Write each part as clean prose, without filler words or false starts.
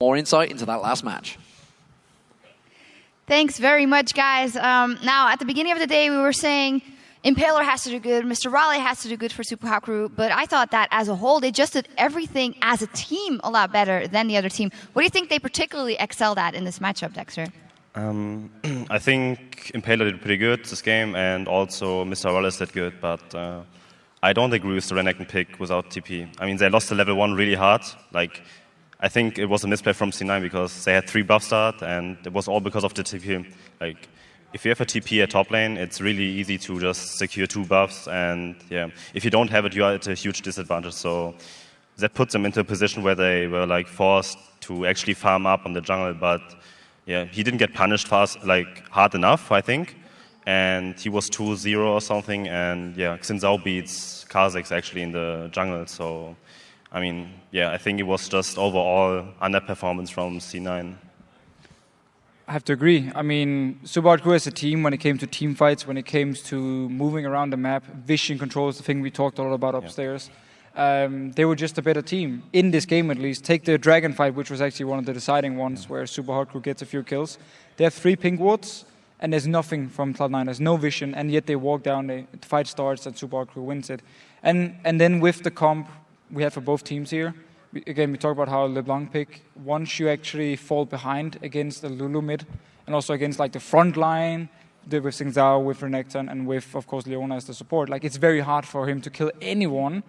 more insight into that last match. Thanks very much, guys. Now, at the beginning of the day, we were saying Impaler has to do good, Mr. Raleigh has to do good for Supa Hot Crew, but I thought that as a whole, they just did everything as a team a lot better than the other team. What do you think they particularly excelled at in this matchup, Dexter? I think Impaler did pretty good this game, and also Mr. Wallace did good, but I don't agree with the Renekton pick without TP. I mean, they lost the level 1 really hard. Like, I think it was a misplay from C9 because they had 3 buff start, and it was all because of the TP. Like, if you have a TP at top lane, it's really easy to just secure 2 buffs, and yeah, if you don't have it, you are at a huge disadvantage. So that puts them into a position where they were like forced to actually farm up on the jungle, but yeah, he didn't get punished fast, like hard enough, I think, and he was 2-0 or something, and yeah, Xin Zhao beats Kha'Zix actually in the jungle, so I mean, yeah, I think it was just overall underperformance from C9. I have to agree. I mean, Supa Hot Crew as a team, when it came to team fights, when it came to moving around the map, vision control is the thing we talked a lot about upstairs. They were just a better team, in this game at least. Take the Dragon fight, which was actually one of the deciding ones, where Supa Hot Crew gets a few kills. They have 3 pink wards, and there's nothing from Cloud9. There's no vision, and yet they walk down, the fight starts, and Supa Hot Crew wins it. And then with the comp we have for both teams here, again, we talk about how LeBlanc pick, once you actually fall behind against the Lulu mid, and also against like the front line, with Xin Zhao, with Renekton, and with, of course, Leona as the support, like it's very hard for him to kill anyone.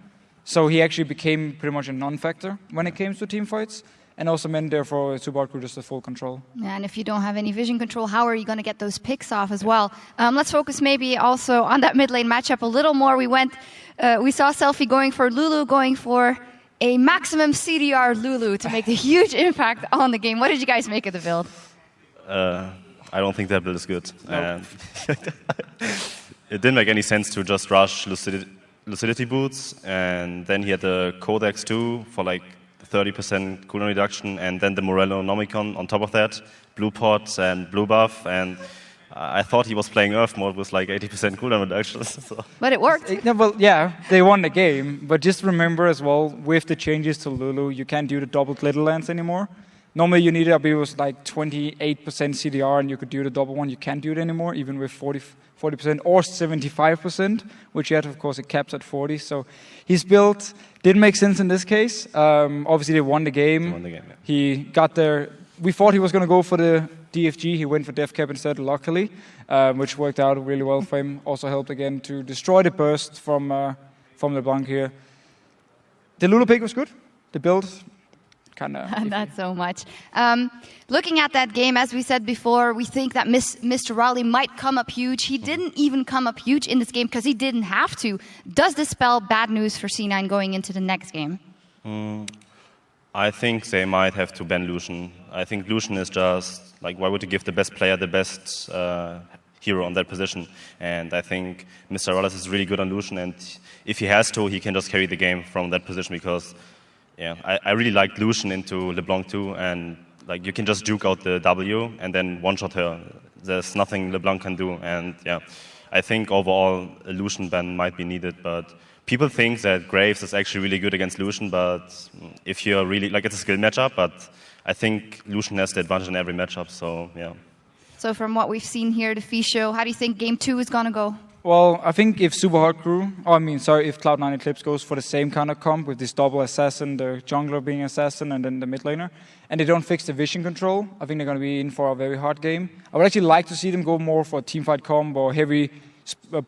So he actually became pretty much a non-factor when it came to team fights, and also meant therefore Supa Hot Crew just a full control. Yeah, and if you don't have any vision control, how are you going to get those picks off as well? Let's focus maybe also on that mid lane matchup a little more. We saw Selfie going for Lulu, going for a maximum CDR Lulu to make a huge impact on the game. What did you guys make of the build? I don't think that build is good. No. It didn't make any sense to just rush Lucidity boots, and then he had the Codex too for like 30% cooldown reduction, and then the Morello Nomicon on top of that, blue pots and blue buff, and I thought he was playing Earth mode with like 80% cooldown reduction. So. But it worked. No, well, yeah, they won the game, but just remember as well, with the changes to Lulu, you can't do the doubled little lands anymore. Normally you needed, I believe it was like 28% CDR, and you could do the double one. You can't do it anymore, even with 40% or 75%, which yet, of course, it caps at 40. So his build didn't make sense in this case. Obviously, they won the game. They won the game, yeah. He got there. We thought he was going to go for the DFG. He went for Def Cap instead, luckily, which worked out really well for him. Also helped again to destroy the burst from LeBlanc here. The Lulu pick was good. The build, kind of. Not so much. Looking at that game, as we said before, we think that Mr. Raleigh might come up huge. He didn't even come up huge in this game because he didn't have to. Does this spell bad news for C9 going into the next game? I think they might have to ban Lucian. I think Lucian is just, like, why would you give the best player the best hero on that position? And I think Mr. Wallace is really good on Lucian, and if he has to, he can just carry the game from that position because, yeah, I really like Lucian into LeBlanc too, and like you can just juke out the W and then one-shot her. There's nothing LeBlanc can do, and yeah, I think overall a Lucian ban might be needed, but people think that Graves is actually really good against Lucian, but if you're really, like, it's a skill matchup, but I think Lucian has the advantage in every matchup, so yeah. So from what we've seen here, the Fisho, how do you think game 2 is going to go? Well, I think if Supa Hot Crew, if Cloud9 Eclipse goes for the same kind of comp with this double assassin, the jungler being assassin, and then the mid laner, and they don't fix the vision control, I think they're going to be in for a very hard game. I would actually like to see them go more for a teamfight comp or heavy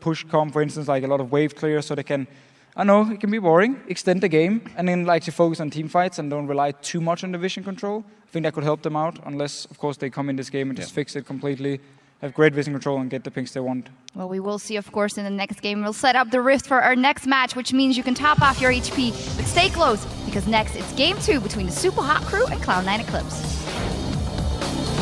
push comp, for instance, like a lot of wave clear, so they can, I know it can be boring, extend the game, and then like to focus on team fights and don't rely too much on the vision control. I think that could help them out, unless, of course, they come in this game and just fix it completely, have great vision control, and get the pings they want. Well, we will see, of course, in the next game. We'll set up the Rift for our next match, which means you can top off your HP, but stay close, because next it's game 2 between the Supa Hot Crew and Cloud9 Eclipse.